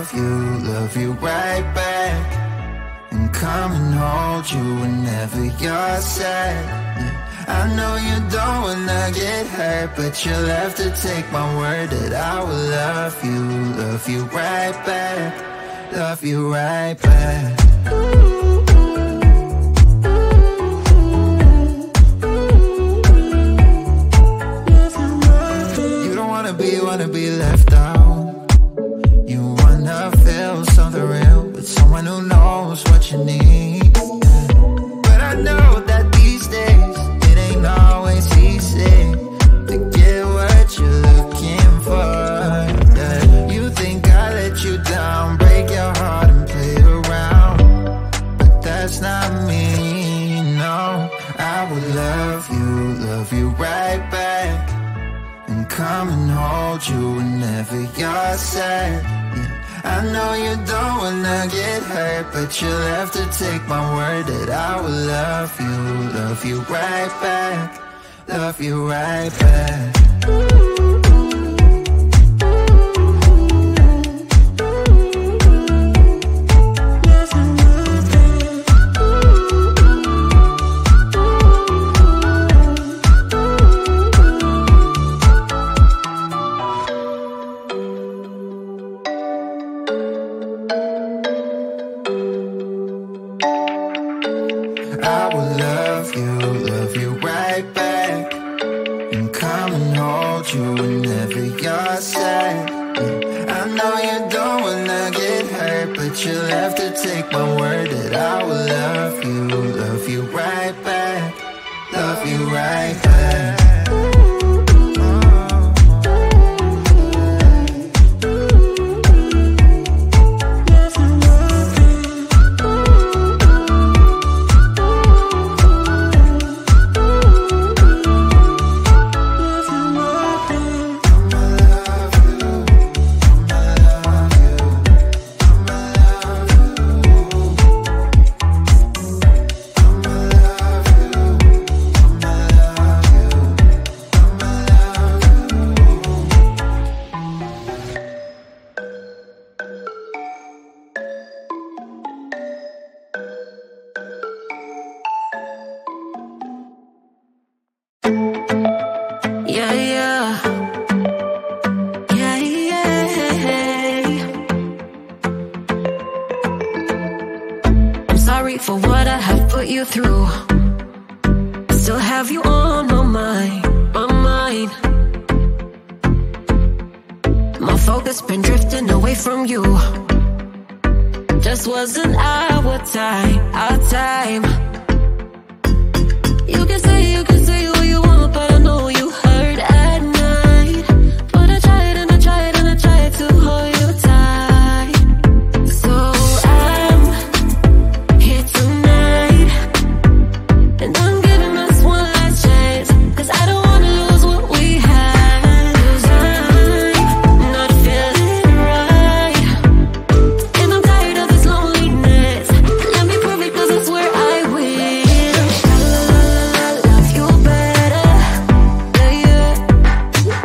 love you right back. And come and hold you whenever you're sad. I know you don't wanna get hurt, but you'll have to take my word that I will love you right back. Love you right back. You don't wanna be left out. You wanna feel something real with someone who knows what you need. But I know that these days it ain't always easy to get what you're looking for. Yeah. You think I let you down, break your heart and play around, but that's not me, no. I will love you right back. And come and hold you whenever you're sad. I know you don't wanna get hurt, but you'll have to take my word that I will love you right back. Love you right back. I will love you right back. And come and hold you whenever you're sad. I know you don't wanna get hurt, but you'll have to take my word that I will love you right back. Love you right back. For what I have put you through, I still have you on my mind, my mind. My focus been drifting away from you. Just wasn't our time, our time. You can say what you want, but I know you hurt at night. But I tried and I tried and I tried to hold you tight. So I'm here tonight, and I'm giving us one last chance, 'cause I don't wanna lose what we had. 'Cause I'm not feeling right, and I'm tired of this loneliness. Let me prove it, 'cause I swear I will. La la la la, love you better. Yeah, yeah.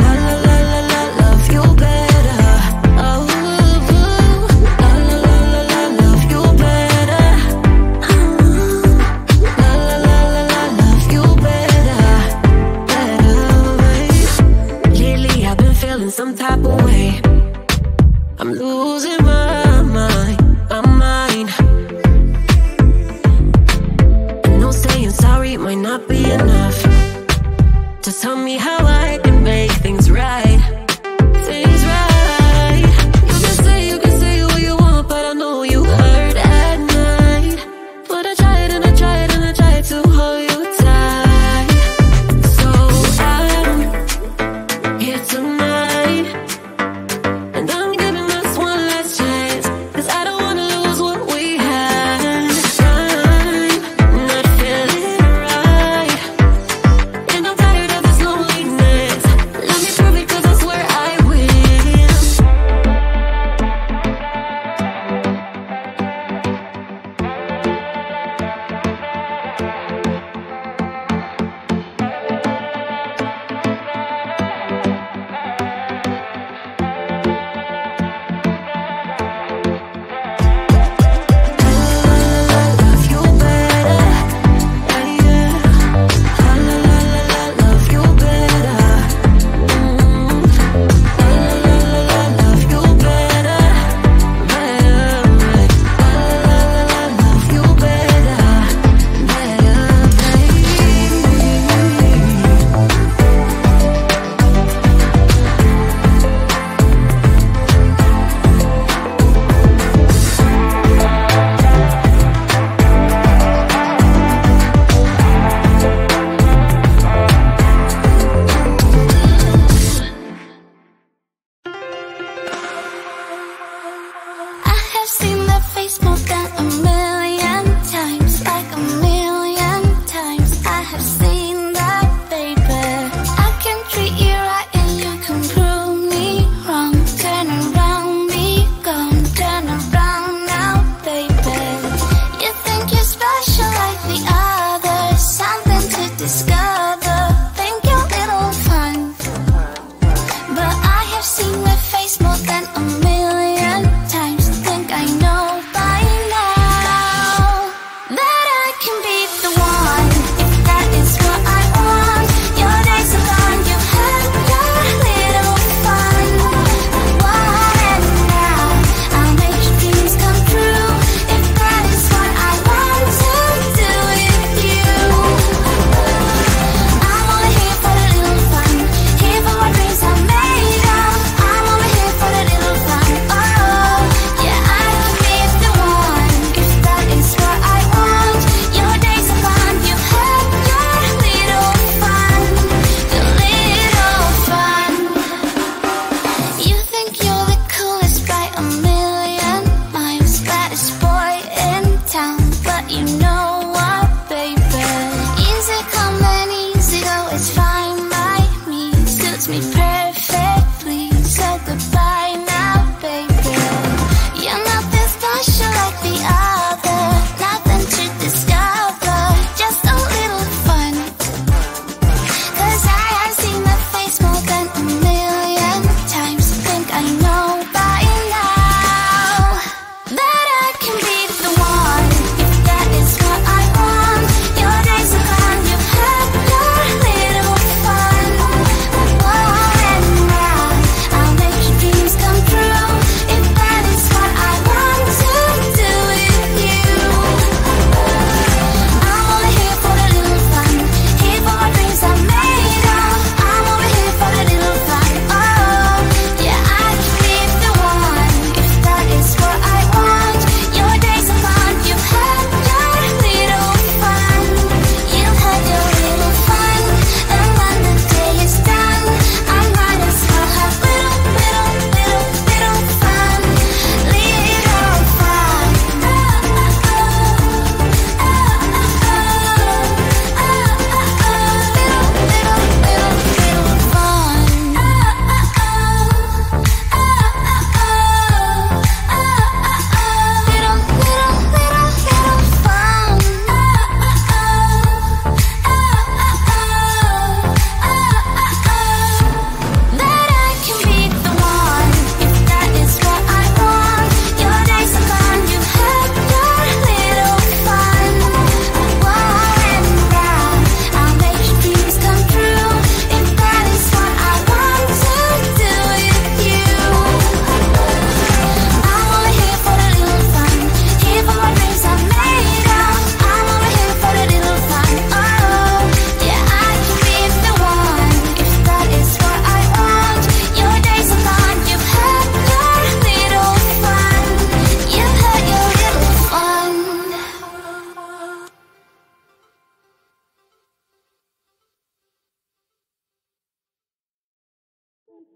La la la la la, love you better. Oh, la la la la la, love you better. La la la la la, love you better, better. Lately I've been feeling some type of way. I'm losing my mind, my mind. I know saying sorry might not be enough. Just tell me how I can make things right, things right. You can say what you want, but I know you hurt at night. But I tried and I tried and I tried to hold you tight. So I'm here tonight,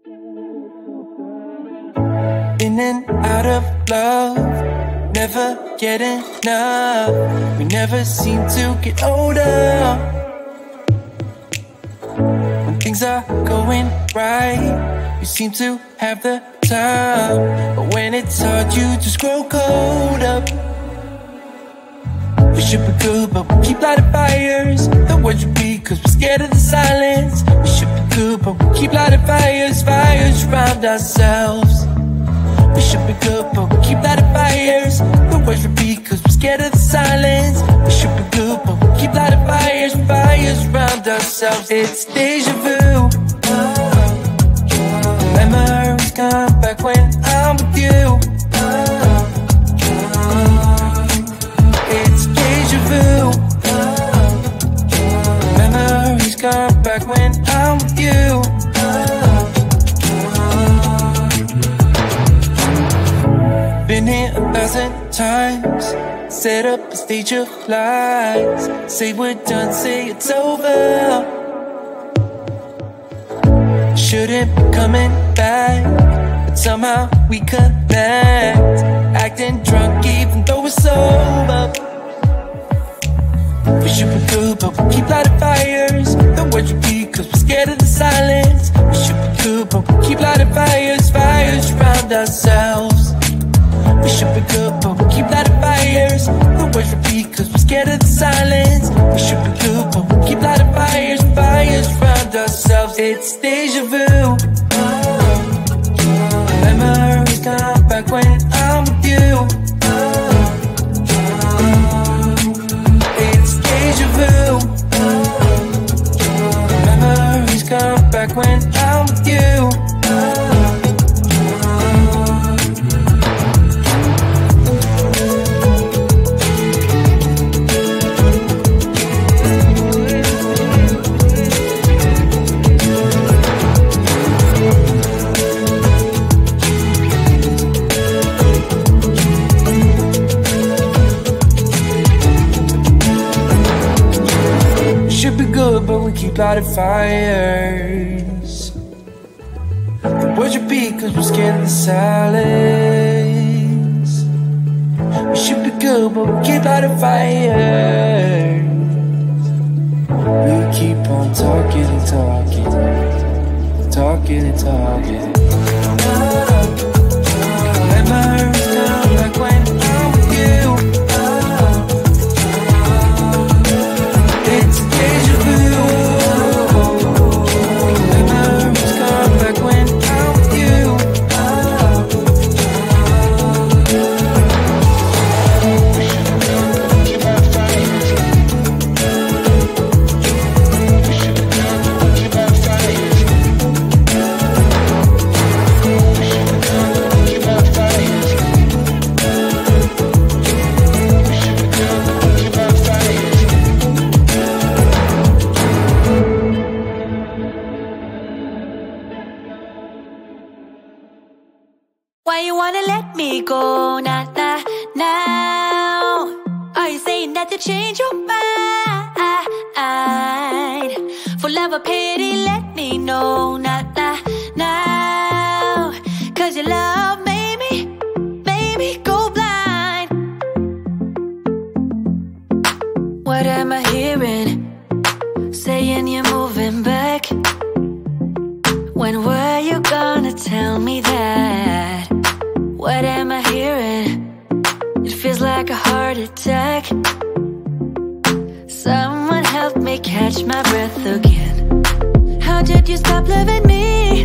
In and out of love, never get enough. We never seem to get older. When things are going right, you seem to have the time. But when it's hard, you just grow cold up. We should be good, but we keep lighting fires. The words repeat, cause we're scared of the silence. We should be good, but we keep lighting fires. Fires around ourselves. We should be good, but we keep lighting fires. The words repeat, cause we're scared of the silence. We should be good, but we keep lighting fires. Fires around ourselves. It's deja vu. Memories come back when I'm with you. It's deja vu. Memories come back when I'm with you. Been here 1,000 times. Set up a stage of lies. Say we're done, say it's over. Shouldn't be coming back, but somehow we connect. Acting drunk even though we're sober. We should be good, but we keep lighting fires. The words repeat, cause we're scared of the silence. We should be good, but we keep lighting fires. Fires around ourselves. We should be good, but we keep lighting fires. The words repeat, cause we're scared of the silence. We should be good, but we keep lighting fires. Fires around ourselves. It's deja vu. Memories come back when I'm with you. It's deja vu. Memories come back when I'm with you. But we keep lighting fires. The words repeat cause we're scared of the silence. We should be good, but we keep lighting fires. We keep on talking and talking, talking and talking. Memories come back when I'm with you. It's deja vu. Memories come back when I'm with you. Keep our fires. We should be done. Keep our fires. We should be done. Keep our fires. We should be done. Keep our fires. Why you wanna let me go now? Are you saying that you change your mind? For love or pity, let me know now. Cause your love made me go blind. What am I hearing? Saying you're moving back. When were you gonna tell me that? What am I hearing? It feels like a heart attack. Someone help me catch my breath again. How did you stop loving me?